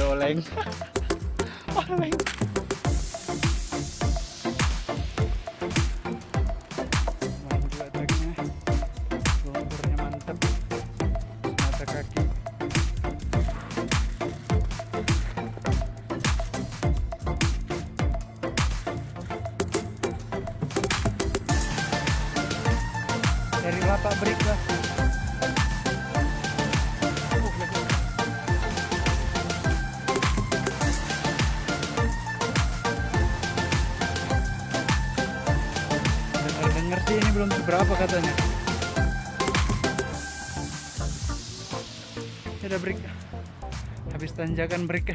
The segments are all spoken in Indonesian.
Ada oleng. Oleng. Main juga treknya. Lumpurnya mantep. Mata kaki. Dari lapak break lah. Dengar sih ini belum seberapa katanya. Ada break. Habis tanjakan break.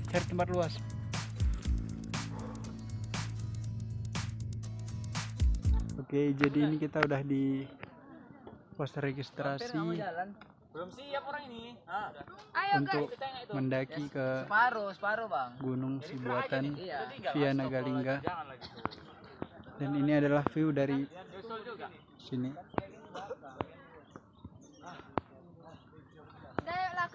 Cari tempat luas. Oke, jadi ini kita udah di pos registrasi Belum siap orang ini. untuk mendaki ke Separuh bang. Gunung Sibuatan Iya. via Nagalingga. Dan ini adalah view dari sini. Lah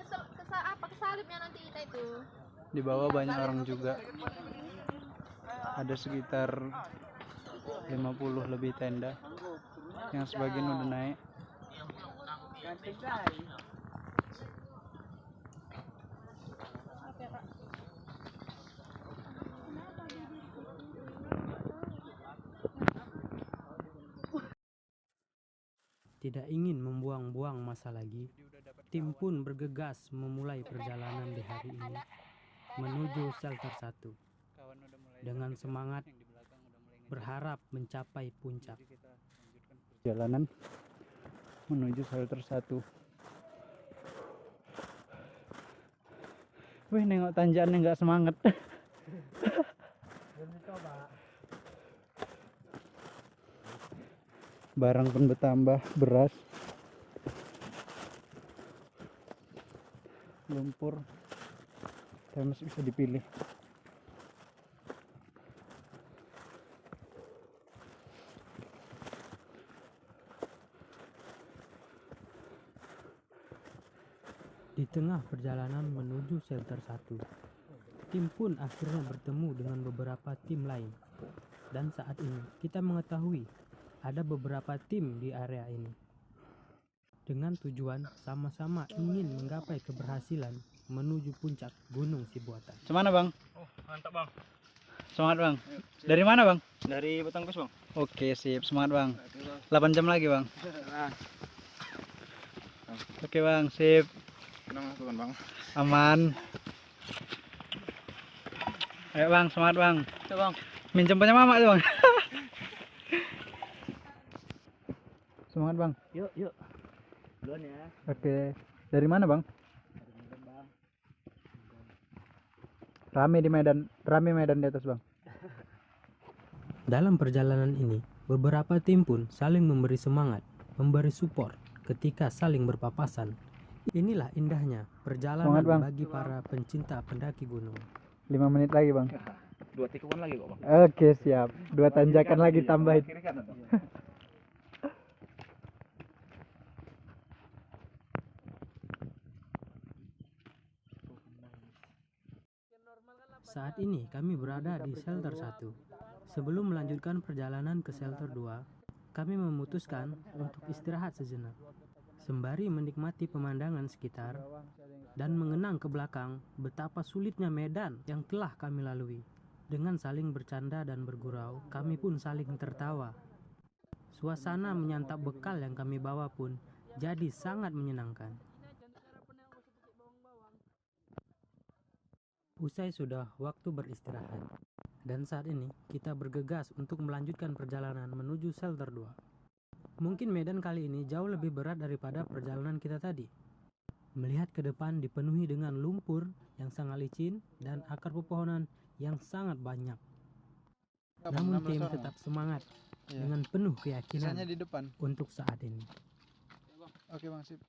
ke salibnya nanti kita itu. Di bawah banyak orang juga. Ada sekitar 50 lebih tenda. Yang sebagian udah naik. Tidak ingin membuang-buang masa lagi, tim pun bergegas memulai perjalanan di hari ini menuju shelter 1 dengan semangat berharap mencapai puncak. Jalanan menuju shelter 1. Wih, nengok tanjakannya nggak semangat. Barang pun bertambah, beras, lumpur, termos bisa dipilih. Di tengah perjalanan menuju shelter 1, tim pun akhirnya bertemu dengan beberapa tim lain. Dan saat ini kita mengetahui ada beberapa tim di area ini dengan tujuan sama-sama ingin menggapai keberhasilan menuju puncak Gunung Sibuatan. Semana bang? Oh mantap bang. Semangat bang. Dari mana bang? Dari Betangkus bang. Oke sip, semangat bang. 8 jam lagi bang. Oke bang, sip. Bang. Aman. Ayo bang, semangat bang. Tuh bang. Minjem punya mama tuh bang. Semangat bang. Yuk. Duluan ya. Oke. Dari mana bang? Rame medan di atas bang. Dalam perjalanan ini, beberapa tim pun saling memberi semangat, memberi support ketika saling berpapasan. Inilah indahnya perjalanan Semangat, Bang. bagi para pencinta pendaki gunung. 5 menit lagi bang. 2 tikungan lagi kok bang. Oke siap. 2 tanjakan lagi tambahin. Kiri kanan. Saat ini kami berada di shelter 1. Sebelum melanjutkan perjalanan ke shelter 2, kami memutuskan untuk istirahat sejenak, sembari menikmati pemandangan sekitar dan mengenang ke belakang betapa sulitnya medan yang telah kami lalui. Dengan saling bercanda dan bergurau, kami pun saling tertawa. Suasana menyantap bekal yang kami bawa pun jadi sangat menyenangkan. Usai sudah waktu beristirahat, dan saat ini kita bergegas untuk melanjutkan perjalanan menuju shelter 2. Mungkin medan kali ini jauh lebih berat daripada perjalanan kita tadi. Melihat ke depan dipenuhi dengan lumpur yang sangat licin dan akar pepohonan yang sangat banyak. Namun tim tetap semangat dengan penuh keyakinan Sisanya di depan. untuk saat ini. Oke bang, sip.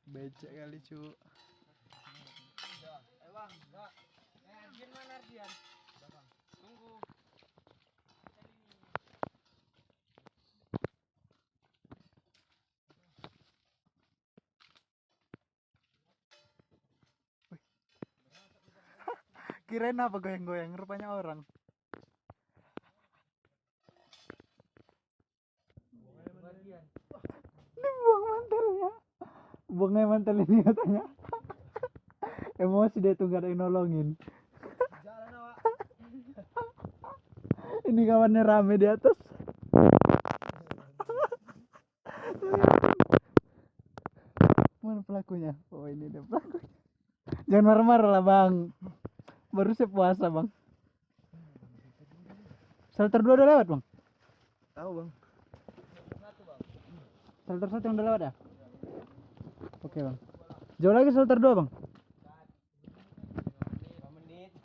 Becek kali cu. Kirain apa goyang-goyang, rupanya orang. Dibuang mantelnya. Buangnya mantel ini katanya. Emosi dia tuh gak ada yang nolongin. Ini kawannya rame di atas. Mana pelakunya? Oh ini dia pelakunya. Jangan marah-marah lah bang. Baru saya puasa bang. Shelter 2 udah lewat bang? Tahu bang. Shelter 1 yang udah lewat ya? Oke bang. Jauh lagi shelter 2 bang?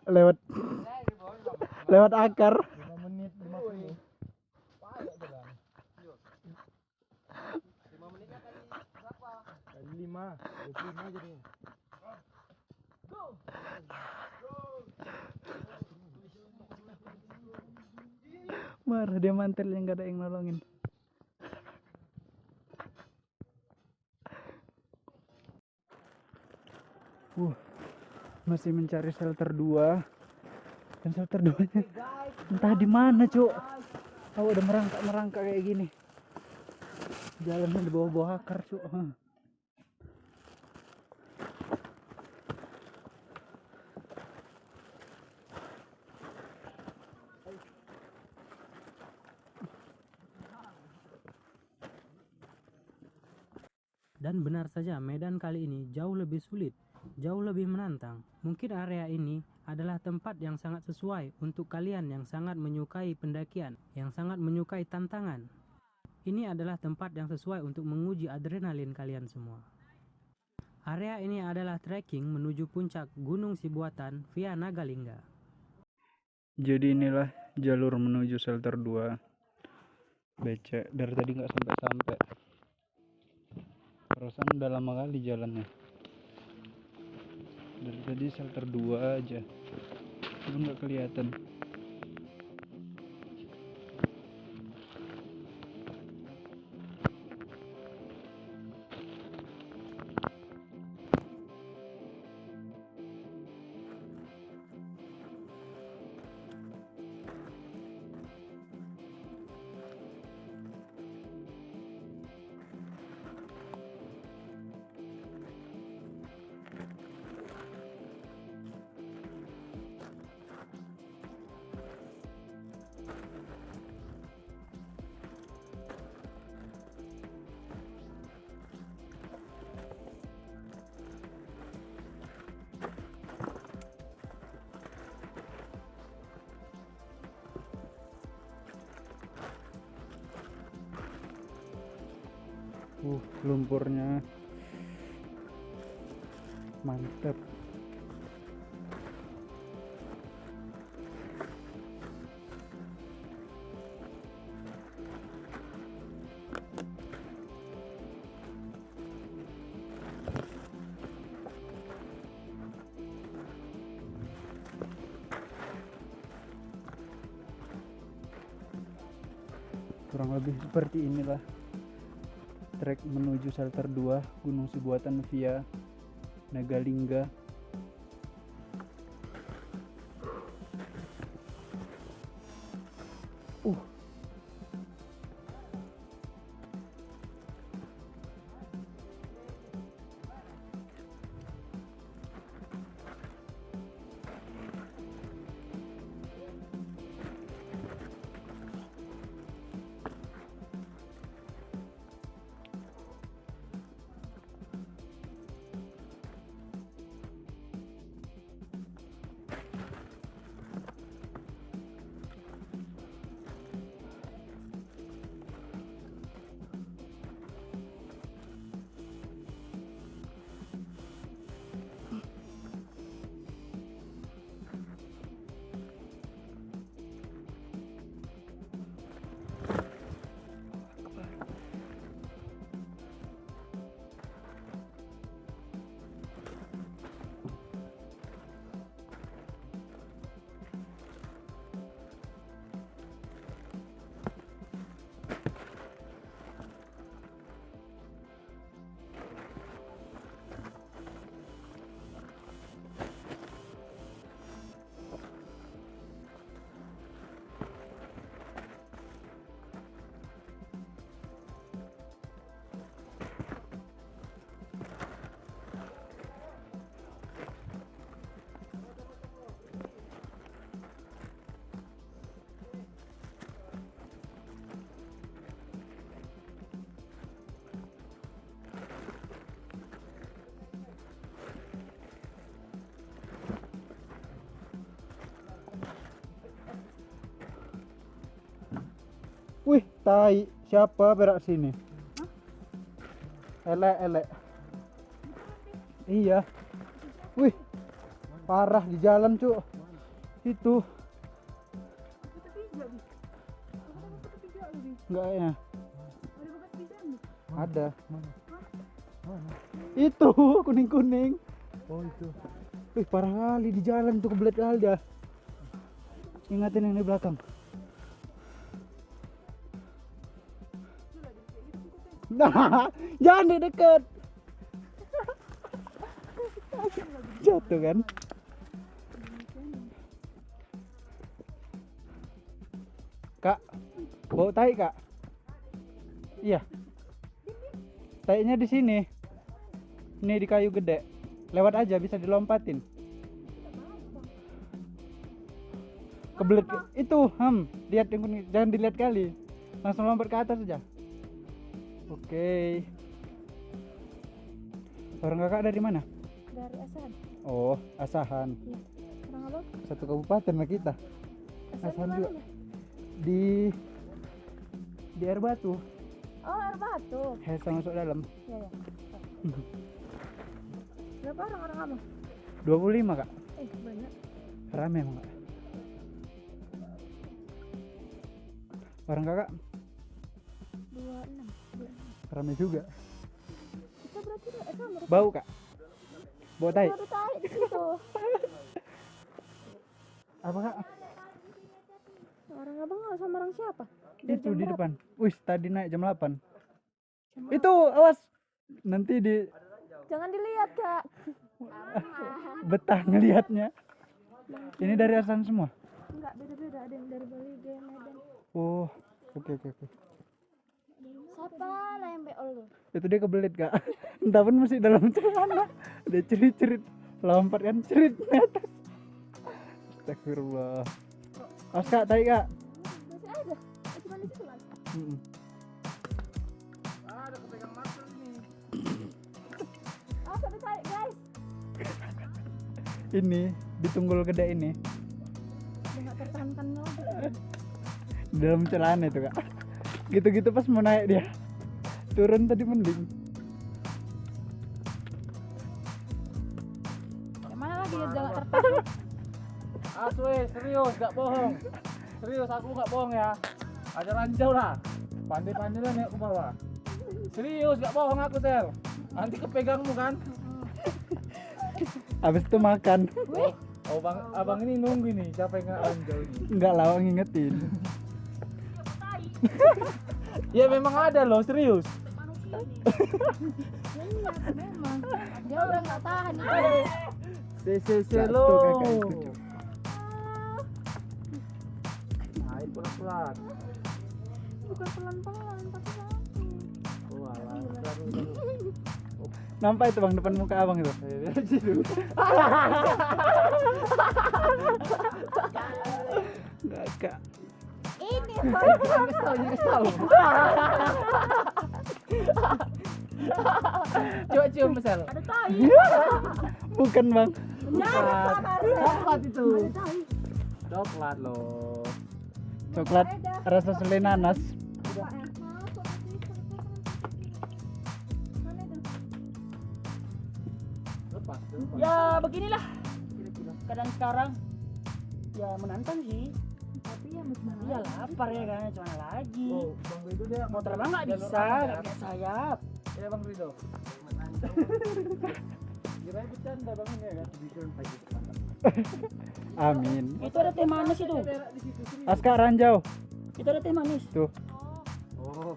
Lewat. Lewat akar. 5 menit 50. Kali 5, 25 jadi. Marah dia mantel yang gak ada yang nolongin. Masih mencari shelter 2. Dan shelter 2-nya entah di mana, Cuk. Oh, udah merangkak kayak gini. Jalannya di bawah-bawah akar, Cuk. Dan benar saja, medan kali ini jauh lebih sulit, jauh lebih menantang. Mungkin area ini adalah tempat yang sangat sesuai untuk kalian yang sangat menyukai pendakian, yang sangat menyukai tantangan. Ini adalah tempat yang sesuai untuk menguji adrenalin kalian semua. Area ini adalah trekking menuju puncak Gunung Sibuatan via Nagalingga. Jadi inilah jalur menuju shelter 2. Becek dari tadi nggak sampai. Perasaan udah lama kali jalannya. Dari tadi shelter 2 aja. Cuma nggak kelihatan. Lumpurnya mantap. Kurang lebih seperti inilah trek menuju shelter 2 Gunung Sibuatan via Nagalingga. Wih, tai. Siapa berak sini? Elek. Iya. Wih. Parah di jalan, Cuk. Itu. Enggak ya. Ada. Itu kuning-kuning. Oh itu. Wih, parah kali di jalan tuh, kebelet kali dia. Ingatin yang di belakang. Nah, jangan deket. Jatuh kan? Kak, bau tai kak? Iya. Tainya di sini. Ini di kayu gede. Lewat aja bisa dilompatin. Kebelet itu, lihat yang kuning. Jangan dilihat kali. Langsung lompat ke atas aja. Oke. Orang kakak dari mana? Dari Asahan. Oh, Asahan. Iya. Orang abang? Satu kabupaten lah kita. Asahan juga. Di air batu. Oh, air batu. Hesa masuk dalam. Iya. Berapa orang abang? 25 kak. Banyak. Rame emang kak. Orang kakak 26. rame juga. Kita berarti sama. Bau kak? Bau tai? Ada tai di situ. Apa kak? Orang abang sama orang siapa? Itu di depan. Wih, tadi naik jam 8. Itu awas. Nanti di Jangan dilihat, Kak. betah ngelihatnya. Ini dari Asahan semua. Enggak, beda-beda. Ada yang dari Bali, ada yang Medan. Oh, oke. Siapa lah yang beol lu? Itu dia kebelit kak. Entah pun masih dalam celana. Dia cerit lompat kan cerit ke atas. Astagfirullah. Awas kak, tai kak. Masih ada. Cuma di situ kan. Ada kepegang mata nih. Ada tai, guys. Ini di tunggul gede ini. Udah enggak tertahankan lagi. Di dalam celana itu kak. Gitu-gitu pas mau naik dia. Turun tadi mending. Yang mana lagi dia enggak tertahan? Aswe, serius, gak bohong. Serius, aku gak bohong ya. Aja ranjau lah. Pandai-pandai lah naik ke bawah. Serius, gak bohong aku, Tel. Nanti kepegangmu kan? Habis itu makan. Oh, abang ini nunggu nih, siapa yang gak ranjau ini? Enggak lah, ngingetin. Ya memang ada loh, serius. Memang. Dia udah enggak tahan itu. Sese Jatuh lo. kakak itu, Cuk. Naik pelan-pelan. Bukan pelan-pelan, tapi langsung. Oh, alah. Nampak itu bang depan muka abang itu. Enggak kak. Ini Tahu. Coba cium Sel. ada tai. Bukan bang. Coklat itu. Coklat loh. Coklat rasa selai nanas. Lepas. Ya beginilah keadaan sekarang, ya menantang sih, Tapi ya mau gimana? ya lapar ya kan, gimana lagi, Oh, Bang Rido dia mau terbang nggak jalur bisa, aman nggak punya sayap. Ya Bang Rido. Kirain bercanda Bang ini ya kan dibikin pagi depan. Amin. Itu ada teh manis itu, Aska ranjau. itu ada teh manis, Tuh. Oh,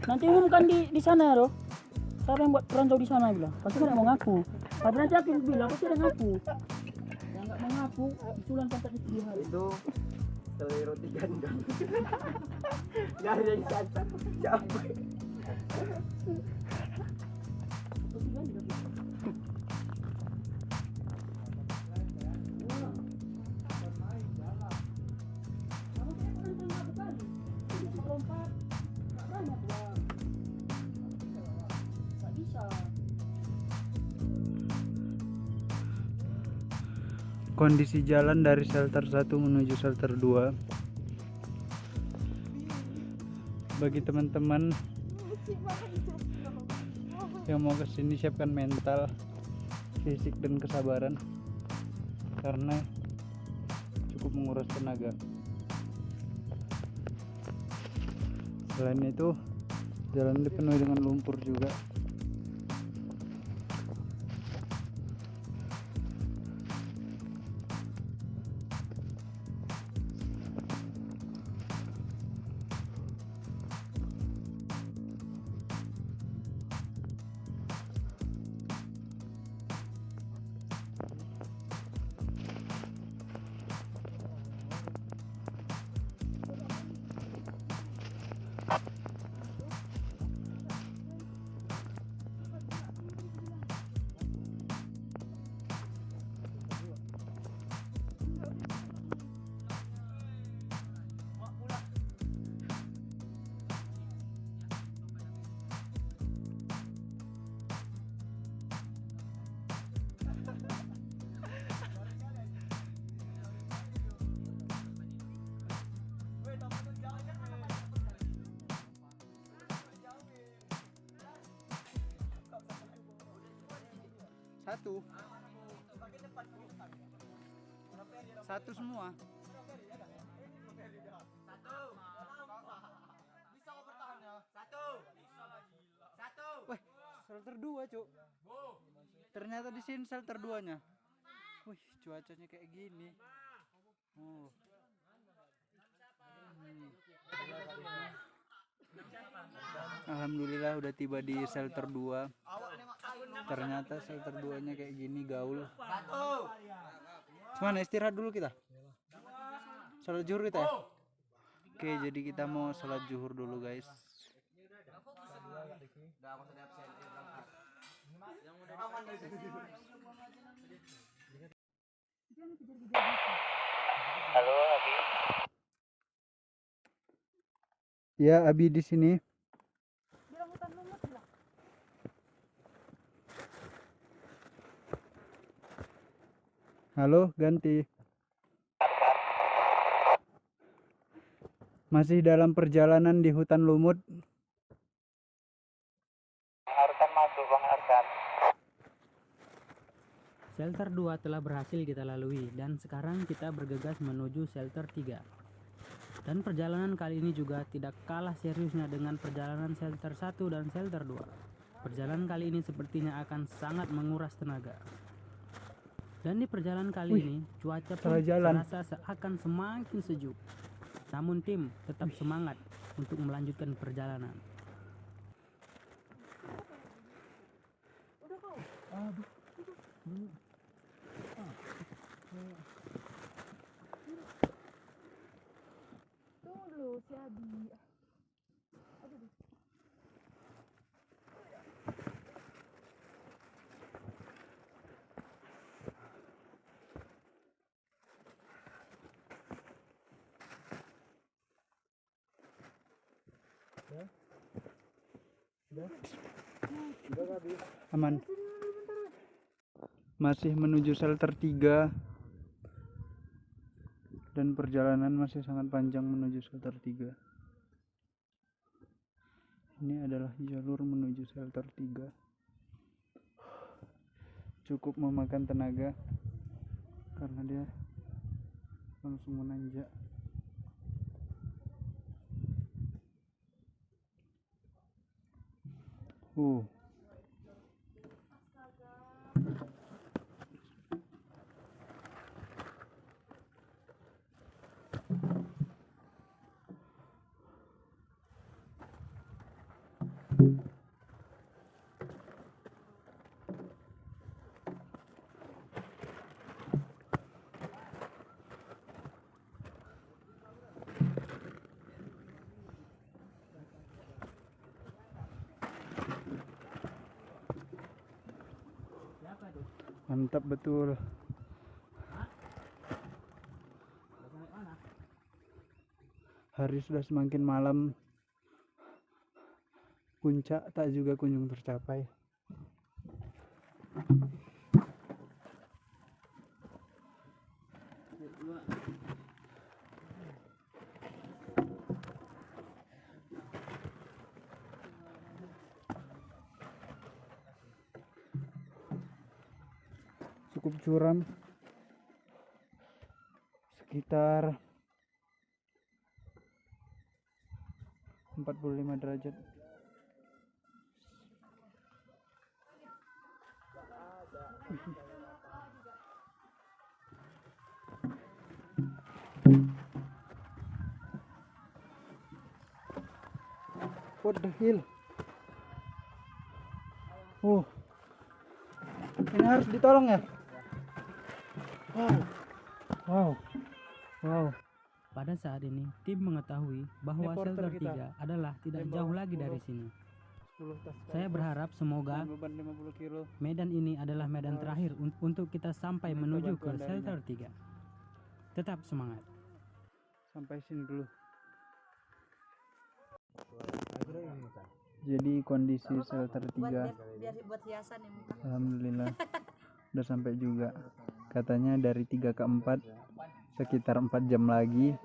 nanti umumkan di sana ya, siapa yang buat ranjau di sana bilang, pasti nggak mau ngaku, tapi nanti aku bilang aku tidak ngaku, yang nggak mau ngaku, itulah sampai di tujuh hari. itu selai roti gandum. Gak ada yang cacat. Capek. Kondisi jalan dari shelter 1 menuju shelter 2 bagi teman-teman yang mau kesini, siapkan mental, fisik dan kesabaran karena cukup menguras tenaga. Selain itu, jalan dipenuhi dengan lumpur juga. Satu semua. Wih, shelter 2 cuk. Ternyata di sini shelter 2-nya. Wih, cuacanya kayak gini. Oh. Alhamdulillah udah tiba di shelter 2. Ternyata shelter 2-nya kayak gini, gaul. Mana istirahat dulu kita? Salat zuhur kita ya? Oke, jadi kita mau salat zuhur dulu guys. Halo Abi. Ya, Abi di sini. Bilang hutan lumut bilang. Halo, ganti. Masih dalam perjalanan di hutan lumut. Arkan masuk Bang Arkan. Shelter 2 telah berhasil kita lalui dan sekarang kita bergegas menuju shelter 3. Dan perjalanan kali ini juga tidak kalah seriusnya dengan perjalanan shelter 1 dan shelter 2. Perjalanan kali ini sepertinya akan sangat menguras tenaga. Dan di perjalanan kali ini cuaca pun terasa seakan semakin sejuk. Namun tim tetap semangat untuk melanjutkan perjalanan. Tunggu dulu si Abi. Aman. Masih menuju shelter 3. Dan perjalanan masih sangat panjang menuju shelter 3. Ini adalah jalur menuju shelter 3. Cukup memakan tenaga karena dia langsung menanjak. Mantap betul. Hari sudah semakin malam. Puncak tak juga kunjung tercapai. cukup curam, sekitar 45 derajat. What the hell? Ini harus ditolong ya? Wow. Pada saat ini, tim mengetahui bahwa Ini porter shelter kita. 3 adalah tidak jauh lagi dari sini. 10 tas. Saya berharap semoga beban 50 kilo. medan ini adalah medan terakhir untuk kita sampai Minta menuju ke bantuan darinya. shelter 3. Tetap semangat. Sampai sini dulu. Jadi kondisi shelter 3 biar buat hiasan ya muka. alhamdulillah udah sampai juga. Katanya dari 3 ke 4 sekitar 4 jam lagi,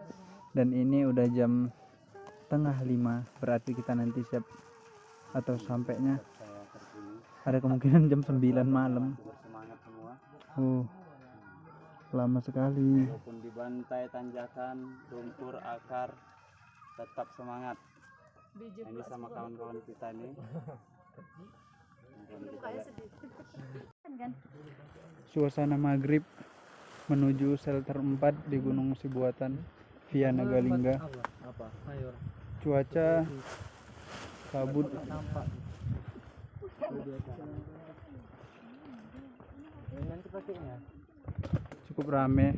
dan ini udah jam setengah 5, berarti kita nanti siap atau sampainya ada kemungkinan jam 9 malam. Bersemangat semua. Lama sekali. Walaupun dibantai tanjakan, lumpur, akar, tetap semangat. Ini sama kawan-kawan kita nih. Suasana maghrib menuju shelter 4 di Gunung Sibuatan via Nagalingga. Cuaca kabut, cukup rame.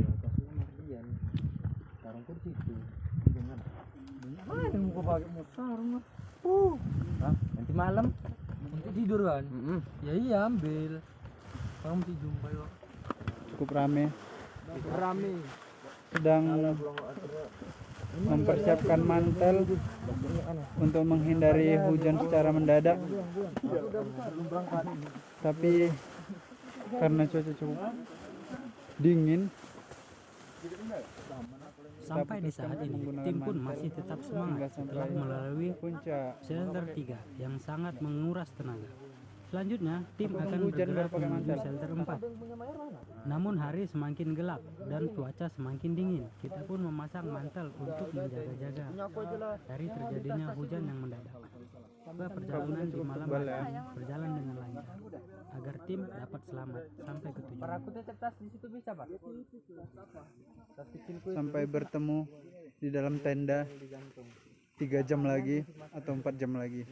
Nanti malam nanti tidur kan? Ya iya ambil. Kamu mesti jumpa yuk. Cukup rame, Rame. sedang mempersiapkan mantel untuk menghindari hujan secara mendadak. Tapi karena cuaca cukup dingin, Sampai di saat ini, tim pun masih tetap semangat setelah melalui puncak. shelter 3 yang sangat menguras tenaga. Selanjutnya, tim akan hujan bergerak baru pakai menuju mantel. shelter 4. Namun hari semakin gelap dan cuaca semakin dingin. Kita pun memasang mantel untuk menjaga-jaga dari terjadinya hujan yang mendadak. Semoga perjalanan di malam hari berjalan dengan lancar agar tim dapat selamat sampai ke tujuan. Sampai bertemu di dalam tenda 3 jam lagi atau 4 jam lagi.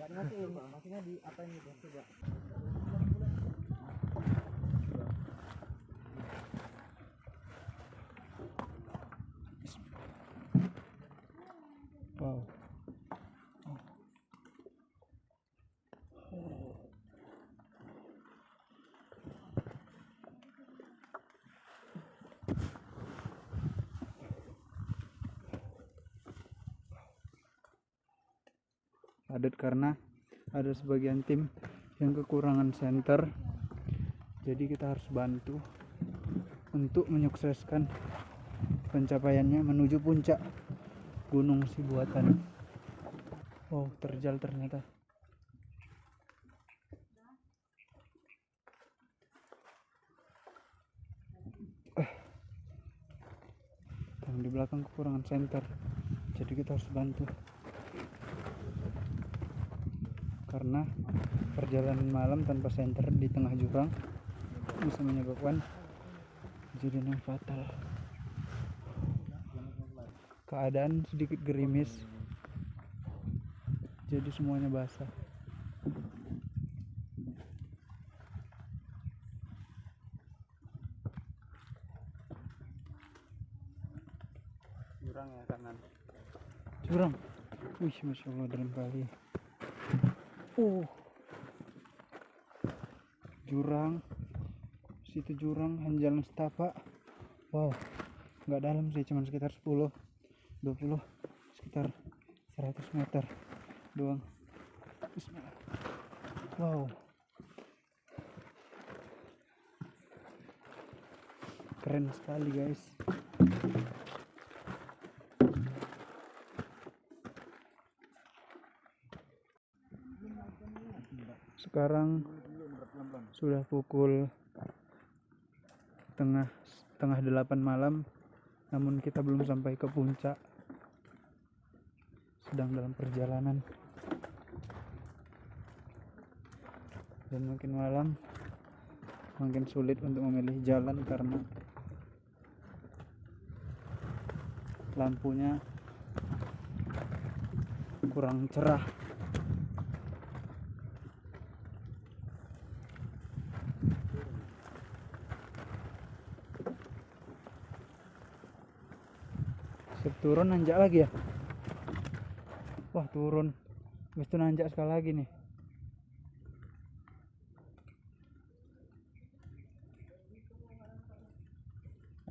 Wow. Padat karena ada sebagian tim yang kekurangan senter, jadi kita harus bantu untuk menyukseskan pencapaiannya menuju puncak Gunung Sibuatan. Wow, terjal ternyata. Yang di belakang kekurangan senter, jadi kita harus bantu. Karena perjalanan malam tanpa senter di tengah jurang bisa menyebabkan kejadian yang fatal. Keadaan sedikit gerimis, jadi semuanya basah. Jurang ya kanan. Jurang, wih, masya Allah, dalam kali. Jurang, situ jurang, jalan setapak. Wow, nggak dalam sih, cuman sekitar 10, 20, sekitar 100 meter doang. Bismillah. Wow, keren sekali guys. Sekarang sudah pukul tengah 8 malam, namun kita belum sampai ke puncak, sedang dalam perjalanan. Dan makin malam makin sulit untuk memilih jalan karena lampunya kurang cerah. Turun nanjak lagi ya. Wah, turun habis itu nanjak sekali lagi nih.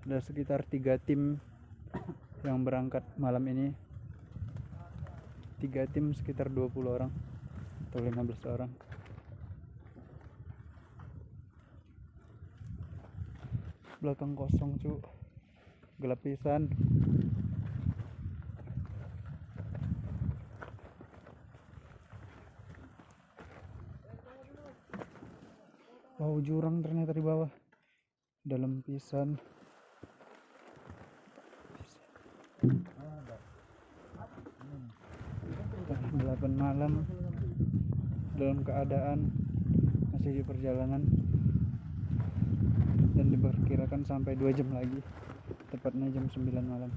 Ada sekitar 3 tim yang berangkat malam ini. 3 tim sekitar 20 orang atau 15 orang. Belakang kosong cu, gelap pisan. Wow, jurang ternyata di bawah, dalam pisan. 8 malam dalam keadaan masih di perjalanan dan diperkirakan sampai 2 jam lagi, tepatnya jam 9 malam.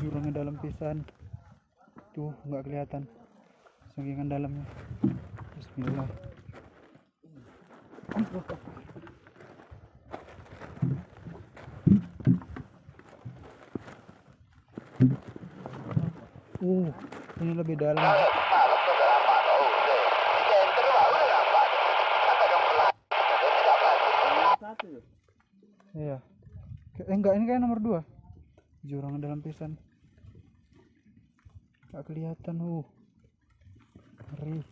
Jurangnya dalam pisan tuh, nggak kelihatan sakingan dalamnya. Bismillah. Ini lebih dalam. Iya. Enggak, ini kayak nomor 2. Jurang dalam pisan. Gak kelihatan. Ngeri.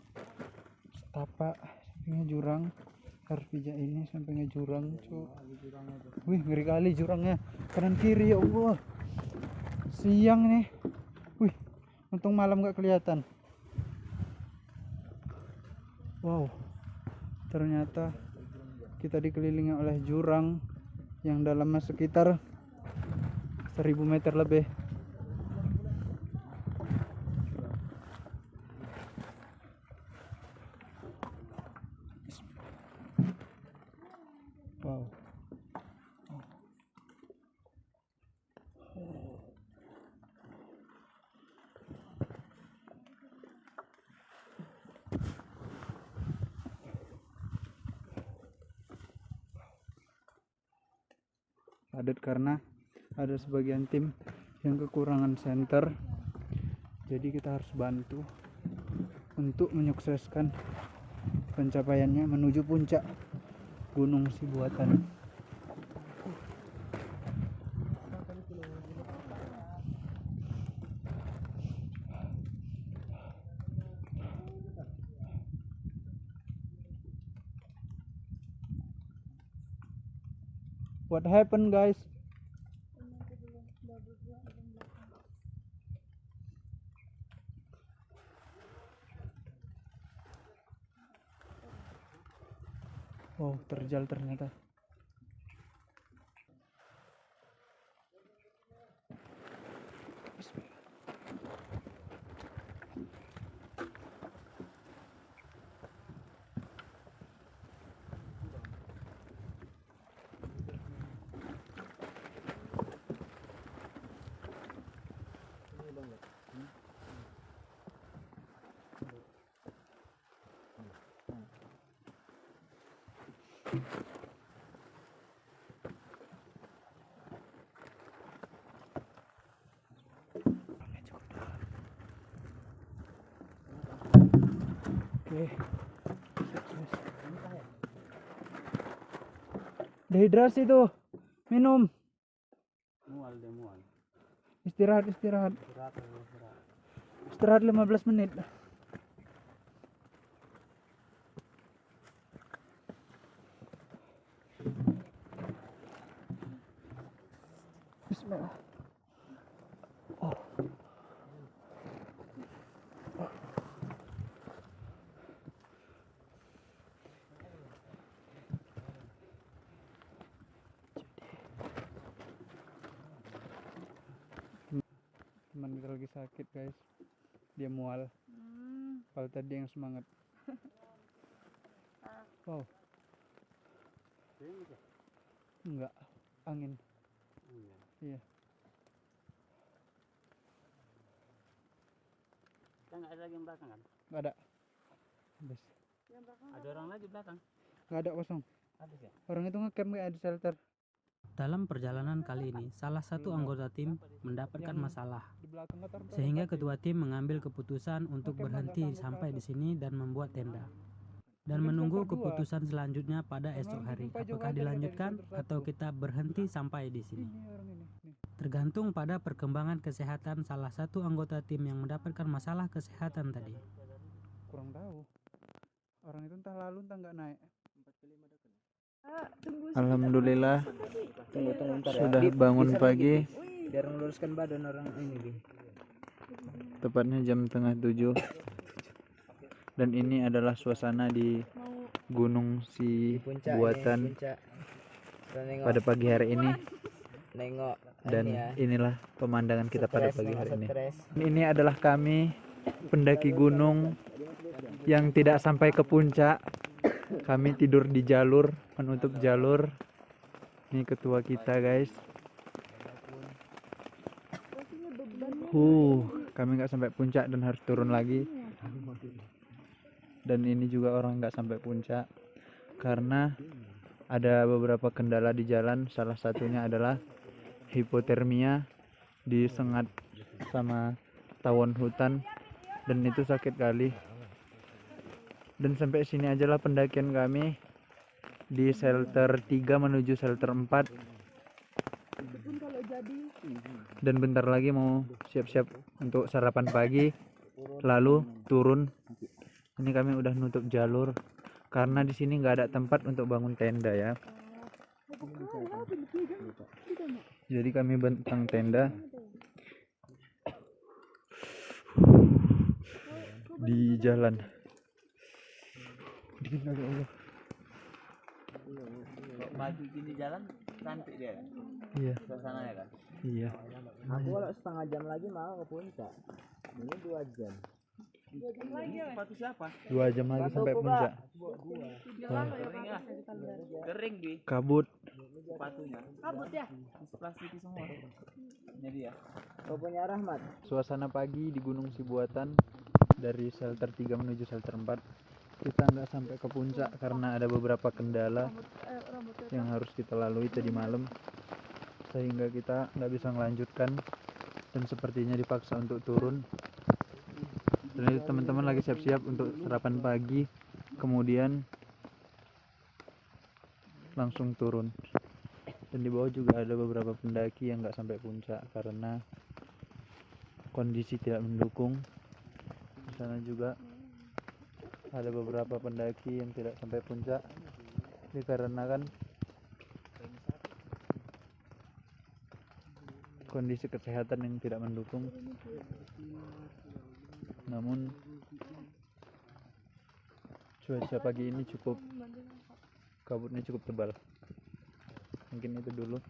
Setapak sampingnya jurang. Harus pijak ini sampingnya jurang, cu. Wih, ngeri kali jurangnya. Kanan kiri, ya Allah. Siang nih. Wih, untung malam gak kelihatan. Wow. Ternyata kita dikelilingi oleh jurang yang dalamnya sekitar 1000 meter lebih. Wow. Padat karena ada sebagian tim yang kekurangan senter, jadi kita harus bantu untuk menyukseskan pencapaiannya menuju puncak Gunung Sibuatan. What happened, guys? Oh, terjal ternyata. Oke. Dehidrasi tuh. Minum. Istirahat. Istirahat 15 menit. Bismillah. lagi sakit guys, dia mual. Kalau tadi yang semangat. Wow. Enggak, angin. Iya. Kita nggak ada lagi yang belakang kan? Nggak ada. Habis. Ada orang lagi belakang. Nggak ada, kosong. Habis ya? Orang itu ngecamp kayak ada shelter. Dalam perjalanan kali ini, salah satu anggota tim mendapatkan Yang masalah, Di belakang nggak taruh sehingga tempat ketua tim mengambil keputusan untuk berhenti sampai di sini dan membuat tenda, dan menunggu keputusan selanjutnya pada esok hari. Apakah dilanjutkan atau kita berhenti sampai di sini? Ini orang ini. Nih. Tergantung pada perkembangan kesehatan salah satu anggota tim yang mendapatkan masalah kesehatan tadi. Kurang tahu. Orang itu entah lalu entah nggak naik. Tunggu Alhamdulillah Tunggu ntar ya. sudah bangun pagi. Biar meluruskan badan orang ini di. Tepatnya jam 6:30. Dan ini adalah suasana di Gunung Si Buatan pada pagi hari ini. Nengok Dan inilah pemandangan kita pada pagi hari ini. Ini adalah kami pendaki gunung yang tidak sampai ke puncak. Kami tidur di jalur, menutup jalur. Ini ketua kita guys. Kami nggak sampai puncak dan harus turun lagi. Dan ini juga orang nggak sampai puncak karena ada beberapa kendala di jalan. Salah satunya adalah hipotermia, disengat sama tawon hutan, dan itu sakit kali. Dan sampai sini aja lah pendakian kami di shelter 3 menuju shelter 4. Dan bentar lagi mau siap-siap untuk sarapan pagi, lalu turun. Ini kami udah nutup jalur karena di sini nggak ada tempat untuk bangun tenda ya. Jadi kami bentang tenda di jalan. Dingin kali Allah. Pagi gini jalan cantik dia kan? Iya. Suasananya kan? Iya. Aku kalau setengah jam lagi mau ke puncak. Ini 2 jam. Sepatu siapa? 2 jam lagi sampai puncak. Kering ya? Kering di Kabut. sepatunya. Kabut ya? Plastik semua. Ini dia. Kau punya Rahmat. Suasana pagi di Gunung Sibuatan dari shelter 3 menuju shelter 4. Kita nggak sampai ke puncak karena ada beberapa kendala yang harus kita lalui tadi malam, sehingga kita nggak bisa melanjutkan dan sepertinya dipaksa untuk turun. Dan itu teman-teman lagi siap-siap untuk sarapan pagi, kemudian langsung turun. Dan di bawah juga ada beberapa pendaki yang nggak sampai puncak karena kondisi tidak mendukung. Di sana juga ada beberapa pendaki yang tidak sampai puncak dikarenakan kondisi kesehatan yang tidak mendukung. Namun cuaca pagi ini kabutnya cukup tebal. Mungkin itu dulu.